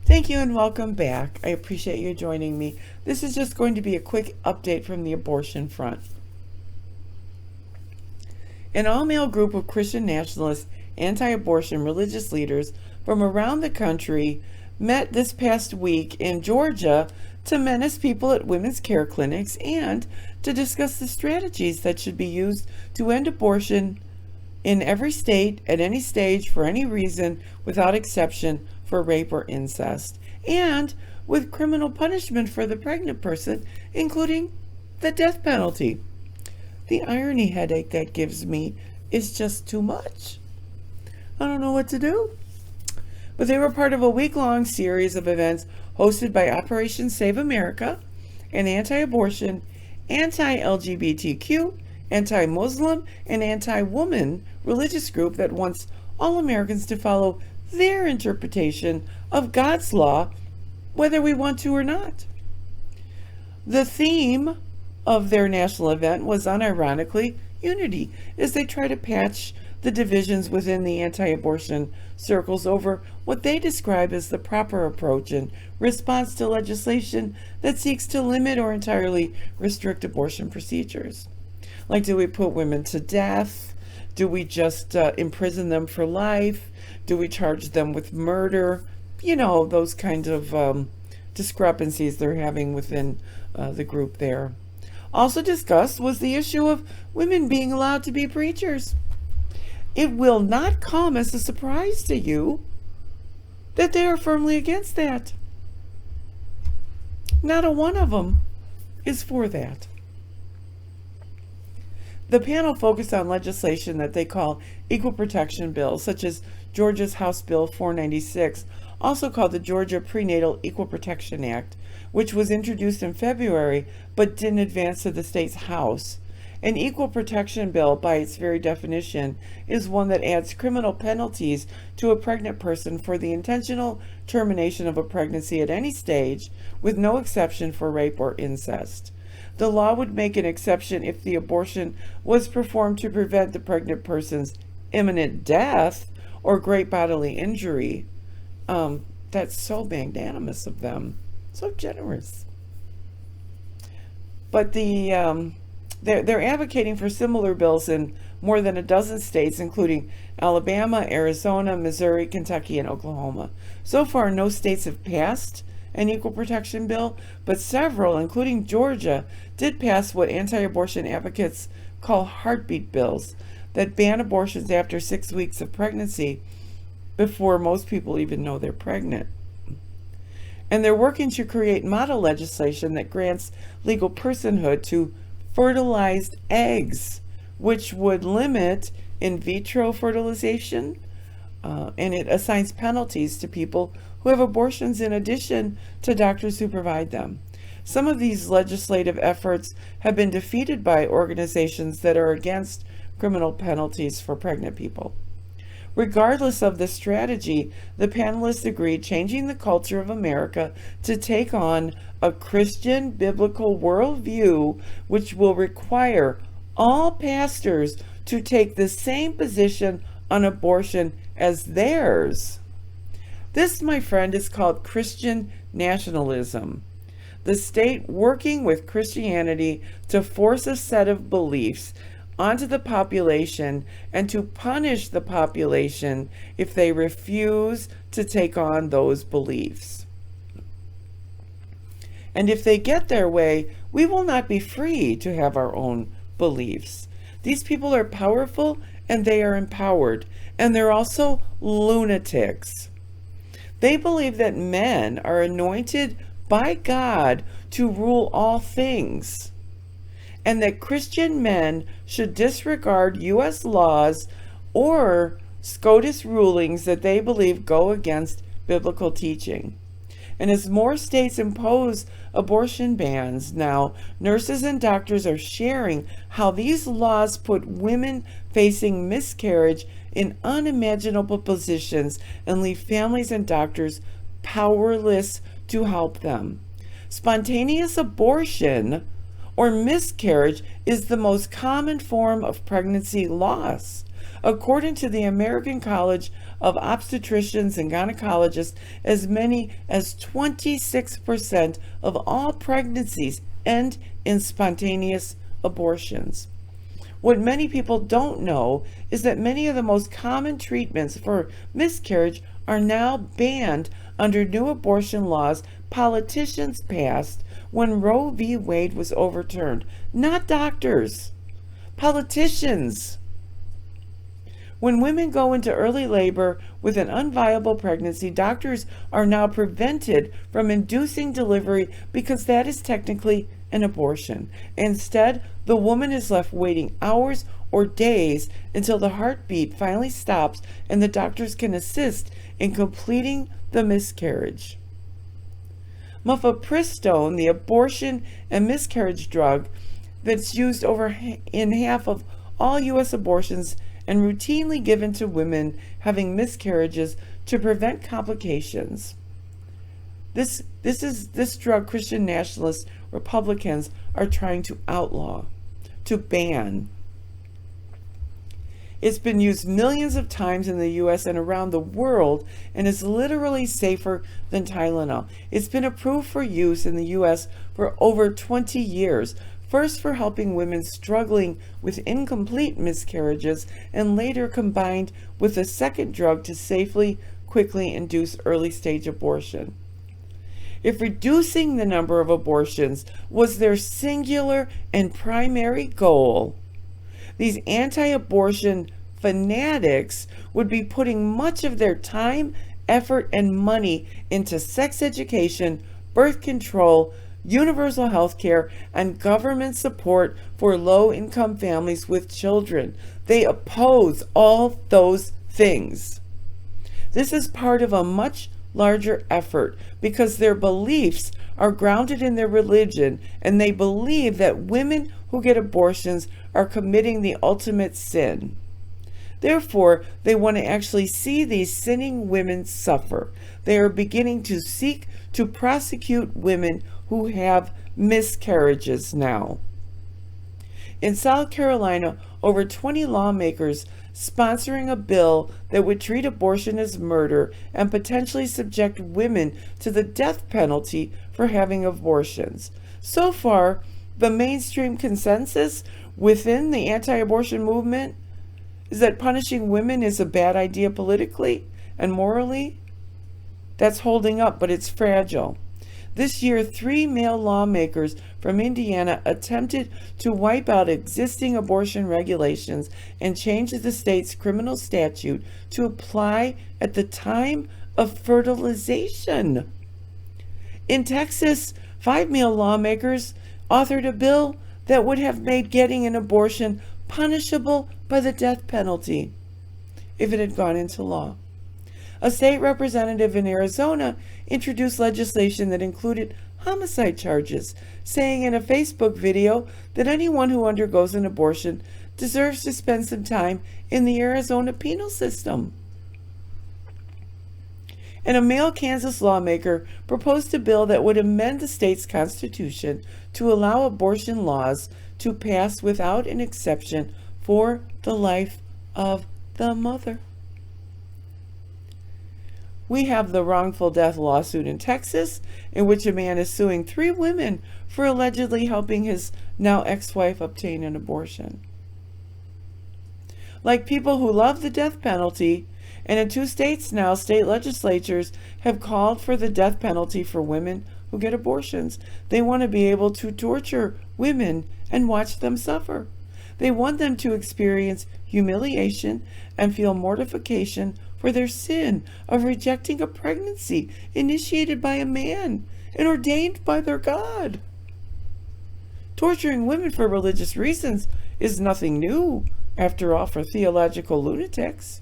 Thank you and welcome back. I appreciate you joining me. This is just going to be a quick update from the abortion front. An all-male group of Christian nationalist, anti-abortion religious leaders from around the country met this past week in Georgia to menace people at women's care clinics and to discuss the strategies that should be used to end abortion in every state, at any stage, for any reason, without exception, for rape or incest, and with criminal punishment for the pregnant person, including the death penalty. The irony headache that gives me is just too much. I don't know what to do. But they were part of a week-long series of events hosted by Operation Save America, an anti-abortion, anti-LGBTQ, anti-Muslim, and anti-woman religious group that wants all Americans to follow their interpretation of God's law, whether we want to or not. The theme of their national event was, unironically, unity, as they try to patch the divisions within the anti-abortion circles over what they describe as the proper approach in response to legislation that seeks to limit or entirely restrict abortion procedures. Like, do we put women to death? Do we just imprison them for life? Do we charge them with murder? You know, those kinds of discrepancies they're having within the group there. Also discussed was the issue of women being allowed to be preachers. It will not come as a surprise to you that they are firmly against that. Not a one of them is for that. The panel focused on legislation that they call equal protection bills, such as Georgia's House Bill 496, also called the Georgia Prenatal Equal Protection Act, which was introduced in February but didn't advance to the state's House. An equal protection bill, by its very definition, is one that adds criminal penalties to a pregnant person for the intentional termination of a pregnancy at any stage, with no exception for rape or incest. The law would make an exception if the abortion was performed to prevent the pregnant person's imminent death or great bodily injury. That's so magnanimous of them, so generous. But they're advocating for similar bills in more than a dozen states, including Alabama, Arizona, Missouri, Kentucky, and Oklahoma. So far, no states have passed an equal protection bill, but several, including Georgia, did pass what anti-abortion advocates call heartbeat bills that ban abortions after 6 weeks of pregnancy before most people even know they're pregnant. And they're working to create model legislation that grants legal personhood to fertilized eggs, which would limit in vitro fertilization, and it assigns penalties to people who have abortions in addition to doctors who provide them. Some of these legislative efforts have been defeated by organizations that are against criminal penalties for pregnant people. Regardless of the strategy, the panelists agreed changing the culture of America to take on a Christian biblical worldview, which will require all pastors to take the same position on abortion as theirs. This, my friend, is called Christian nationalism. The state working with Christianity to force a set of beliefs onto the population and to punish the population if they refuse to take on those beliefs. And if they get their way, we will not be free to have our own beliefs. These people are powerful and they are empowered, and they're also lunatics. They believe that men are anointed by God to rule all things, and that Christian men should disregard U.S. laws or SCOTUS rulings that they believe go against biblical teaching. And as more states impose abortion bans now, nurses and doctors are sharing how these laws put women facing miscarriage in unimaginable positions and leave families and doctors powerless to help them. Spontaneous abortion or miscarriage is the most common form of pregnancy loss. According to the American College of Obstetricians and Gynecologists, as many as 26% of all pregnancies end in spontaneous abortions. What many people don't know is that many of the most common treatments for miscarriage are now banned under new abortion laws politicians passed when Roe v. Wade was overturned. Not doctors, politicians. When women go into early labor with an unviable pregnancy, doctors are now prevented from inducing delivery because that is technically an abortion. Instead, the woman is left waiting hours or days until the heartbeat finally stops and the doctors can assist in completing the miscarriage. Mifepristone, the abortion and miscarriage drug that's used in half of all U.S. abortions and routinely given to women having miscarriages to prevent complications. This drug Christian nationalist Republicans are trying to outlaw, to ban. It's been used millions of times in the U.S. and around the world and is literally safer than Tylenol. It's been approved for use in the U.S. for over 20 years, first for helping women struggling with incomplete miscarriages and later combined with a second drug to safely, quickly induce early-stage abortion. If reducing the number of abortions was their singular and primary goal, these anti-abortion fanatics would be putting much of their time, effort, and money into sex education, birth control, universal health care, and government support for low-income families with children. They oppose all those things. This is part of a much larger effort because their beliefs are grounded in their religion, and they believe that women who get abortions are committing the ultimate sin. Therefore, they want to actually see these sinning women suffer. They are beginning to seek to prosecute women who have miscarriages now. In South Carolina, over 20 lawmakers sponsoring a bill that would treat abortion as murder and potentially subject women to the death penalty for having abortions. So far, the mainstream consensus within the anti-abortion movement is that punishing women is a bad idea politically and morally. That's holding up, but it's fragile. This year, 3 male lawmakers from Indiana attempted to wipe out existing abortion regulations and change the state's criminal statute to apply at the time of fertilization. In Texas, 5 male lawmakers authored a bill that would have made getting an abortion punishable by the death penalty if it had gone into law. A state representative in Arizona introduced legislation that included homicide charges, saying in a Facebook video that anyone who undergoes an abortion deserves to spend some time in the Arizona penal system. And a male Kansas lawmaker proposed a bill that would amend the state's constitution to allow abortion laws to pass without an exception for the life of the mother. We have the wrongful death lawsuit in Texas, in which a man is suing 3 women for allegedly helping his now ex-wife obtain an abortion. Like people who love the death penalty, and in 2 states now, state legislatures have called for the death penalty for women who get abortions. They want to be able to torture women and watch them suffer. They want them to experience humiliation and feel mortification for their sin of rejecting a pregnancy initiated by a man and ordained by their God. Torturing women for religious reasons is nothing new, after all, for theological lunatics.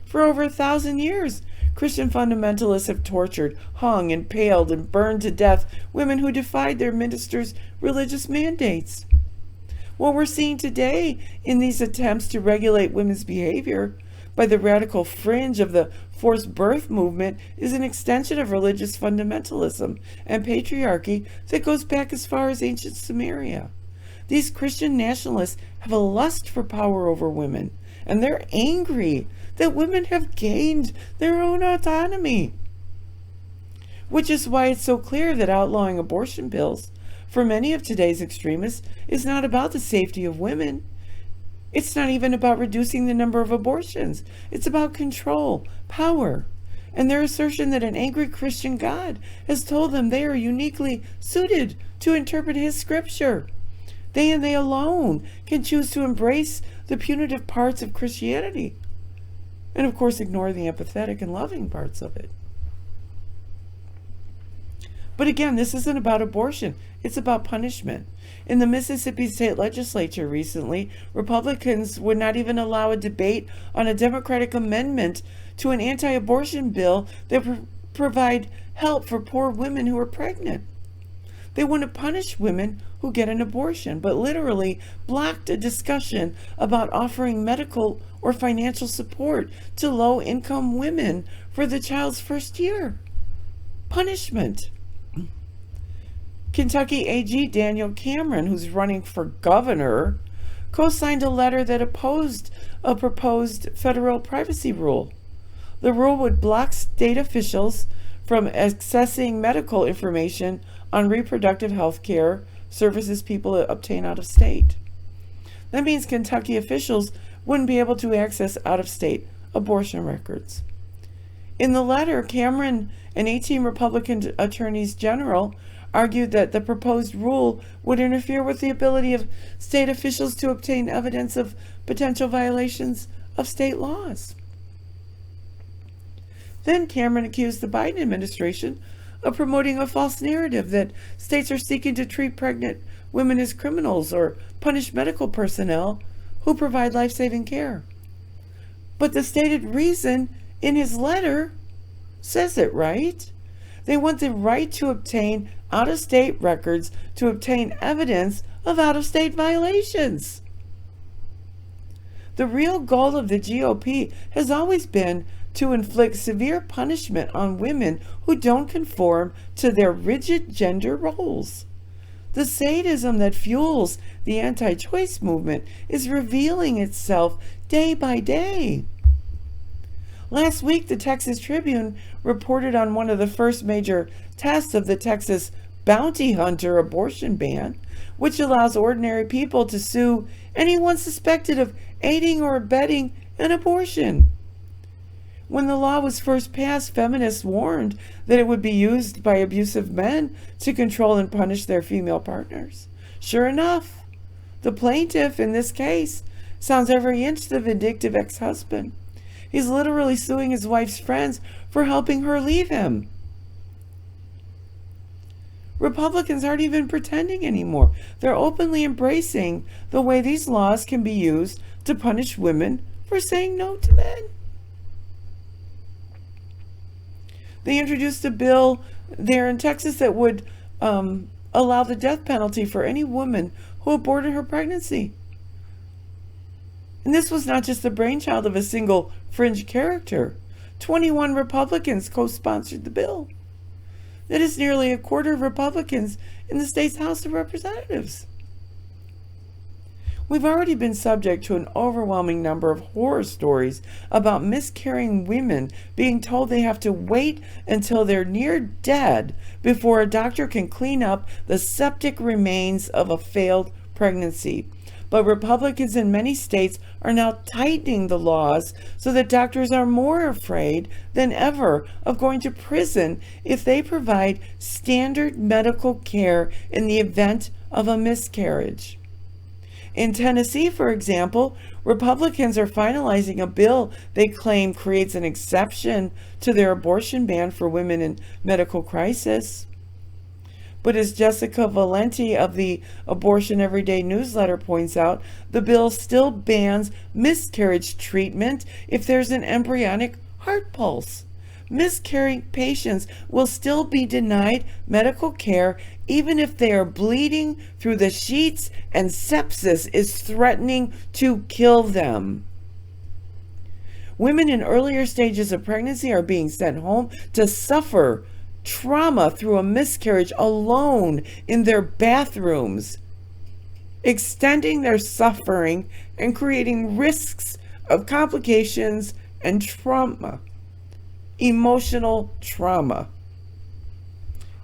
For over 1,000 years, Christian fundamentalists have tortured, hung, impaled, and burned to death women who defied their ministers' religious mandates. What we're seeing today in these attempts to regulate women's behavior by the radical fringe of the forced birth movement is an extension of religious fundamentalism and patriarchy that goes back as far as ancient Samaria. These Christian nationalists have a lust for power over women, and they're angry that women have gained their own autonomy. Which is why it's so clear that outlawing abortion pills for many of today's extremists is not about the safety of women. It's not even about reducing the number of abortions. It's about control, power, and their assertion that an angry Christian God has told them they are uniquely suited to interpret his scripture. They and they alone can choose to embrace the punitive parts of Christianity and, of course, ignore the empathetic and loving parts of it. But again, this isn't about abortion. It's about punishment. In the Mississippi State Legislature recently, Republicans would not even allow a debate on a Democratic amendment to an anti-abortion bill that provide help for poor women who are pregnant. They want to punish women who get an abortion, but literally blocked a discussion about offering medical or financial support to low-income women for the child's first year. Punishment. Kentucky AG Daniel Cameron, who's running for governor, co-signed a letter that opposed a proposed federal privacy rule. The rule would block state officials from accessing medical information on reproductive health care services people obtain out of state. That means Kentucky officials wouldn't be able to access out-of-state abortion records. In the letter, Cameron and 18 Republican attorneys general argued that the proposed rule would interfere with the ability of state officials to obtain evidence of potential violations of state laws. Then Cameron accused the Biden administration of promoting a false narrative that states are seeking to treat pregnant women as criminals or punish medical personnel who provide life-saving care. But the stated reason in his letter says it, right? They want the right to obtain out-of-state records to obtain evidence of out-of-state violations. The real goal of the GOP has always been to inflict severe punishment on women who don't conform to their rigid gender roles. The sadism that fuels the anti-choice movement is revealing itself day by day. Last week, the Texas Tribune reported on one of the first major tests of the Texas bounty hunter abortion ban, which allows ordinary people to sue anyone suspected of aiding or abetting an abortion. When the law was first passed, feminists warned that it would be used by abusive men to control and punish their female partners. Sure enough, the plaintiff in this case sounds every inch the vindictive ex-husband. He's literally suing his wife's friends for helping her leave him. Republicans aren't even pretending anymore. They're openly embracing the way these laws can be used to punish women for saying no to men. They introduced a bill there in Texas that would allow the death penalty for any woman who aborted her pregnancy. And this was not just the brainchild of a single fringe character. 21 Republicans co-sponsored the bill. That is nearly a quarter of Republicans in the state's House of Representatives. We've already been subject to an overwhelming number of horror stories about miscarrying women being told they have to wait until they're near dead before a doctor can clean up the septic remains of a failed pregnancy. But Republicans in many states are now tightening the laws so that doctors are more afraid than ever of going to prison if they provide standard medical care in the event of a miscarriage. In Tennessee, for example, Republicans are finalizing a bill they claim creates an exception to their abortion ban for women in medical crisis. But as Jessica Valenti of the Abortion Everyday newsletter points out, the bill still bans miscarriage treatment if there's an embryonic heart pulse. Miscarrying patients will still be denied medical care even if they are bleeding through the sheets and sepsis is threatening to kill them. Women in earlier stages of pregnancy are being sent home to suffer trauma through a miscarriage alone in their bathrooms, extending their suffering and creating risks of complications and trauma, emotional trauma.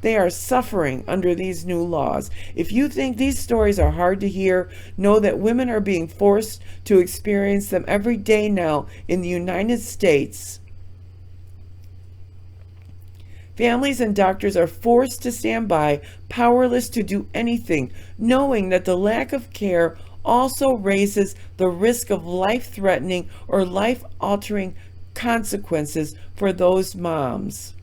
They are suffering under these new laws. If you think these stories are hard to hear, know that women are being forced to experience them every day now in the United States. Families and doctors are forced to stand by, powerless to do anything, knowing that the lack of care also raises the risk of life-threatening or life-altering consequences for those moms.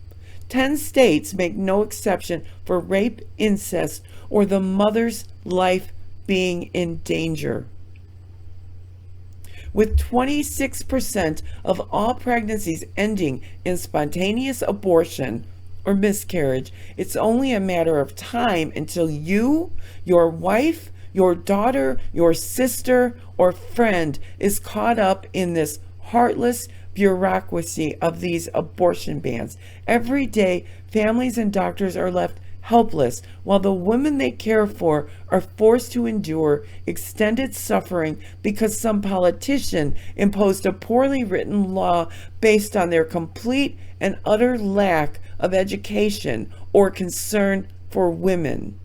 10 states make no exception for rape, incest, or the mother's life being in danger. With 26% of all pregnancies ending in spontaneous abortion or miscarriage, it's only a matter of time until you, your wife, your daughter, your sister, or friend is caught up in this heartless bureaucracy of these abortion bans. Every day, families and doctors are left helpless, while the women they care for are forced to endure extended suffering because some politician imposed a poorly written law based on their complete and utter lack of education or concern for women.